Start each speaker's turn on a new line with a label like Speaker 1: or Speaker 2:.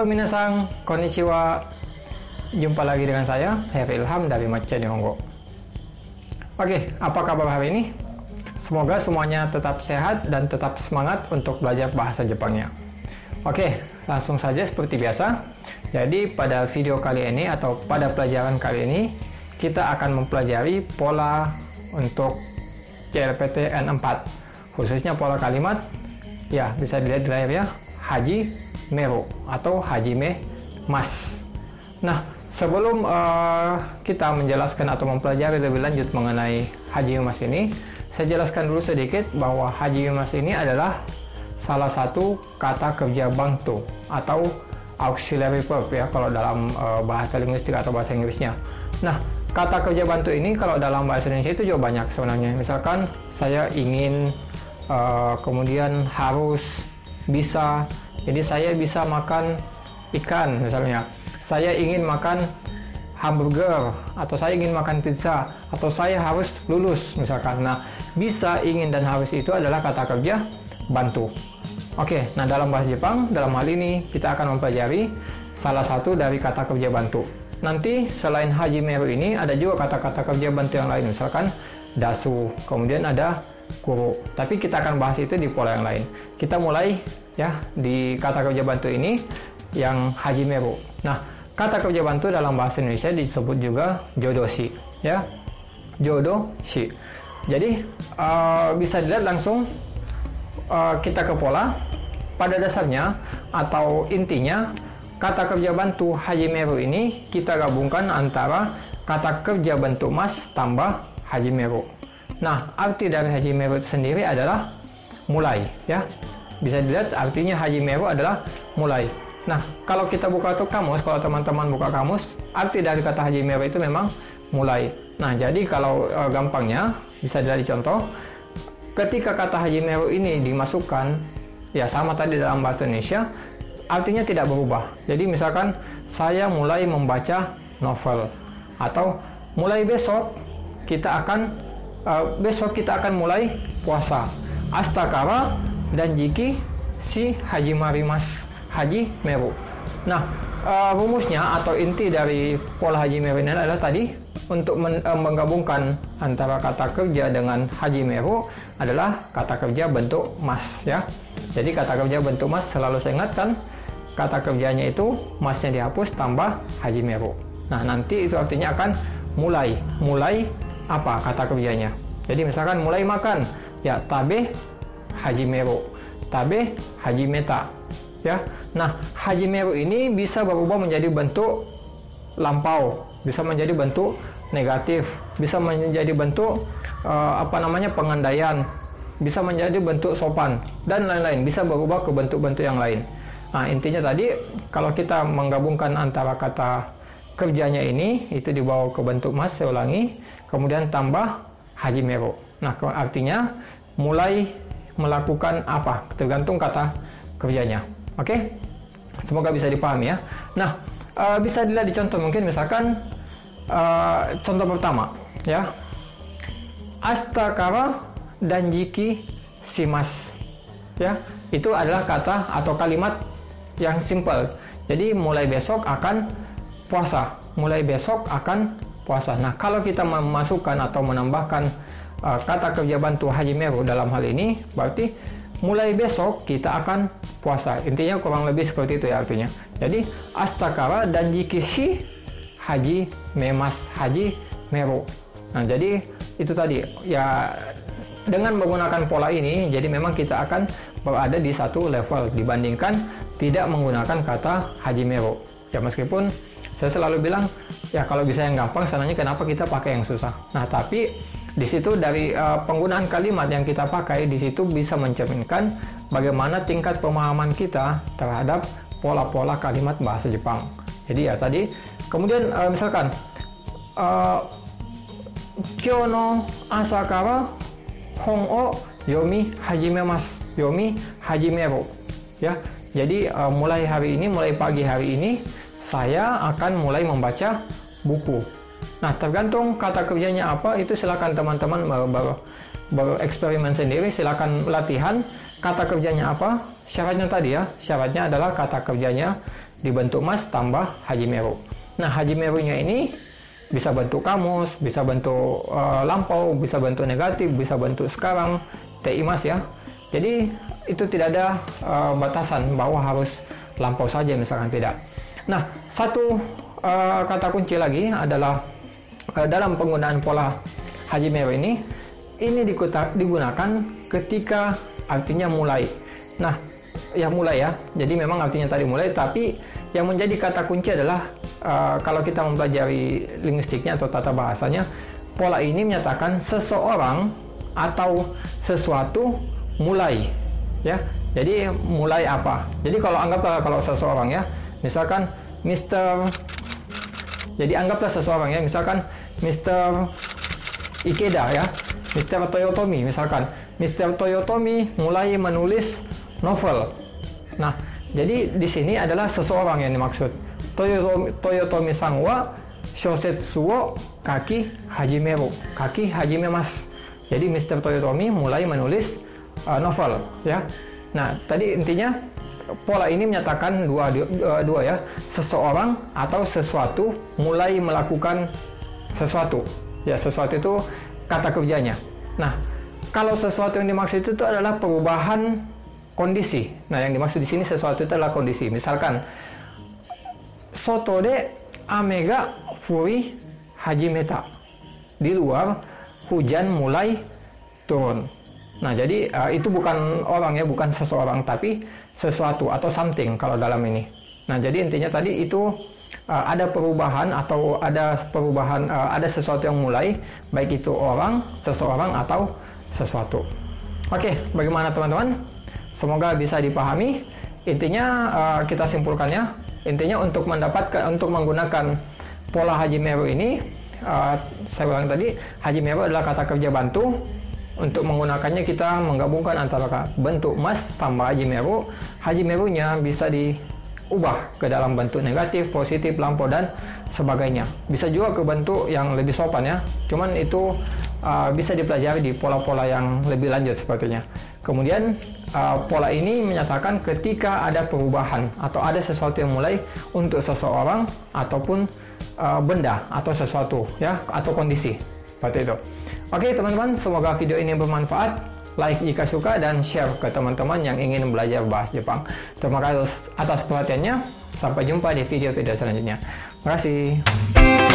Speaker 1: minasan, konnichiwa. Jumpa lagi dengan saya, Heri Ilham dari Macca Nihongo. Oke, apa kabar hari ini? Semoga semuanya tetap sehat dan tetap semangat untuk belajar bahasa Jepangnya. Oke, langsung saja seperti biasa. Jadi pada video kali ini atau pada pelajaran kali ini, kita akan mempelajari pola untuk CLPT N4. Khususnya pola kalimat, ya bisa dilihat di layar ya, Haji Meru atau Hajime Mas. Nah, sebelum kita menjelaskan atau mempelajari lebih lanjut mengenai Hajime Mas ini, saya jelaskan dulu sedikit bahwa Hajime Mas ini adalah salah satu kata kerja bantu atau auxiliary verb ya kalau dalam bahasa linguistik atau bahasa Inggrisnya. Nah, kata kerja bantu ini kalau dalam bahasa Indonesia itu juga banyak sebenarnya. Misalkan saya ingin, kemudian harus, bisa. Jadi saya bisa makan ikan misalnya. Saya ingin makan hamburger atau saya ingin makan pizza atau saya harus lulus misalkan. Nah, bisa, ingin, dan harus itu adalah kata kerja bantu. Oke, nah dalam bahasa Jepang, dalam hal ini kita akan mempelajari salah satu dari kata kerja bantu. Nanti selain Hajimeru ini ada juga kata-kata kerja bantu yang lain, misalkan dasu, kemudian ada kuru. Tapi kita akan bahas itu di pola yang lain. Kita mulai ya di kata kerja bantu ini yang Hajimeru. Nah, kata kerja bantu dalam bahasa Indonesia disebut juga jodoshi ya. Jodoshi. Jadi bisa dilihat langsung kita ke pola. Pada dasarnya atau intinya kata kerja bantu Hajimeru ini kita gabungkan antara kata kerja bentuk mas tambah Hajimeru. Nah, arti dari Hajimeru itu sendiri adalah mulai ya. Bisa dilihat artinya Hajimeru adalah mulai. Nah, kalau kita buka kamus, kalau teman-teman buka kamus, arti dari kata Hajimeru itu memang mulai. Nah, jadi kalau gampangnya bisa dilihat di contoh. Ketika kata Hajimeru ini dimasukkan, ya sama tadi dalam bahasa Indonesia, artinya tidak berubah. Jadi misalkan saya mulai membaca novel, atau mulai besok kita akan mulai puasa. Astakara dan jiki si hajimarimasu Hajimeru. Nah, rumusnya atau inti dari pola Hajimeru ini adalah tadi untuk menggabungkan antara kata kerja dengan Hajimeru adalah kata kerja bentuk mas ya. Jadi kata kerja bentuk mas selalu saya ingatkan kata kerjanya itu masnya dihapus tambah Hajimeru. Nah, nanti itu artinya akan mulai. Mulai apa kata kerjanya? Jadi misalkan mulai makan ya tabe Hajimeru, tabe hajimeta ya. Nah, Hajimeru ini bisa berubah menjadi bentuk lampau, bisa menjadi bentuk negatif, bisa menjadi bentuk pengandaian, bisa menjadi bentuk sopan dan lain-lain, bisa berubah ke bentuk-bentuk yang lain. Nah, intinya tadi kalau kita menggabungkan antara kata kerjanya ini itu dibawa ke bentuk mas, saya ulangi, kemudian tambah Hajimeru. Nah, artinya mulai melakukan apa tergantung kata kerjanya. Oke, semoga bisa dipahami ya. Nah, bisa dilihat di contoh, mungkin misalkan contoh pertama ya, astakara dan jiki shimasu ya, itu adalah kata atau kalimat yang simple. Jadi mulai besok akan puasa, mulai besok akan puasa. Nah, kalau kita memasukkan atau menambahkan kata kerja bantu Hajimeru dalam hal ini, berarti mulai besok kita akan puasa. Intinya kurang lebih seperti itu ya artinya. Jadi astakara dan jiki shi Hajimeru. Nah, jadi itu tadi ya, dengan menggunakan pola ini jadi memang kita akan berada di satu level dibandingkan tidak menggunakan kata Hajimeru. Ya, meskipun saya selalu bilang ya kalau bisa yang gampang, sebenarnya kenapa kita pakai yang susah. Nah, tapi di situ dari penggunaan kalimat yang kita pakai di situ bisa mencerminkan bagaimana tingkat pemahaman kita terhadap pola-pola kalimat bahasa Jepang. Jadi ya tadi, kemudian misalkan kyou no asakara hon o yomi hajimemasu, yomi hajimeru. Ya, jadi mulai hari ini, mulai pagi hari ini saya akan mulai membaca buku. Nah, tergantung kata kerjanya apa, itu silakan teman-teman bereksperimen sendiri, silakan latihan kata kerjanya apa. Syaratnya tadi ya, syaratnya adalah kata kerjanya dibentuk mas tambah Hajimeru. Nah, Hajimerunya ini bisa bentuk kamus, bisa bentuk lampau, bisa bentuk negatif, bisa bentuk sekarang, TI mas ya. Jadi itu tidak ada batasan bahwa harus lampau saja misalkan, tidak. Nah, satu kata kunci lagi adalah dalam penggunaan pola Hajimeru ini digunakan ketika artinya mulai. Nah, ya mulai ya. Jadi memang artinya tadi mulai, tapi yang menjadi kata kunci adalah kalau kita mempelajari linguistiknya atau tata bahasanya, pola ini menyatakan seseorang atau sesuatu mulai, ya. Jadi mulai apa? Jadi kalau anggaplah kalau seseorang ya, misalkan jadi anggaplah seseorang ya, misalkan Mr. Ikeda ya, Mr. Toyotomi misalkan. Mr. Toyotomi mulai menulis novel. Nah, jadi di sini adalah seseorang yang dimaksud. Toyotomi-san wa shosetsu wo kaki hajimeru. Kaki hajimemasu. Jadi Mr. Toyotomi mulai menulis novel ya. Nah, tadi intinya pola ini menyatakan dua ya, seseorang atau sesuatu mulai melakukan sesuatu. Ya, sesuatu itu kata kerjanya. Nah, kalau sesuatu yang dimaksud itu adalah perubahan kondisi. Nah, yang dimaksud di sini sesuatu itu adalah kondisi. Misalkan soto de ame ga furi hajimeta. Di luar hujan mulai turun. Nah, jadi itu bukan orang ya, bukan seseorang, tapi sesuatu atau something kalau dalam ini. Nah, jadi intinya tadi itu ada perubahan atau ada sesuatu yang mulai, baik itu orang, seseorang atau sesuatu. Oke, bagaimana teman-teman? Semoga bisa dipahami. Intinya kita simpulkannya. Intinya untuk menggunakan pola Hajimeru ini, saya ulang tadi, Hajimeru adalah kata kerja bantu. Untuk menggunakannya kita menggabungkan antara bentuk mas tambah Hajimeru. Hajimerunya bisa diubah ke dalam bentuk negatif, positif, lampau dan sebagainya. Bisa juga ke bentuk yang lebih sopan ya. Cuman itu bisa dipelajari di pola-pola yang lebih lanjut sebagainya. Kemudian pola ini menyatakan ketika ada perubahan atau ada sesuatu yang mulai untuk seseorang ataupun benda atau sesuatu ya, atau kondisi seperti itu. Oke teman-teman, semoga video ini bermanfaat. Like jika suka dan share ke teman-teman yang ingin belajar bahasa Jepang. Terima kasih atas perhatiannya. Sampai jumpa di video-video selanjutnya. Terima kasih.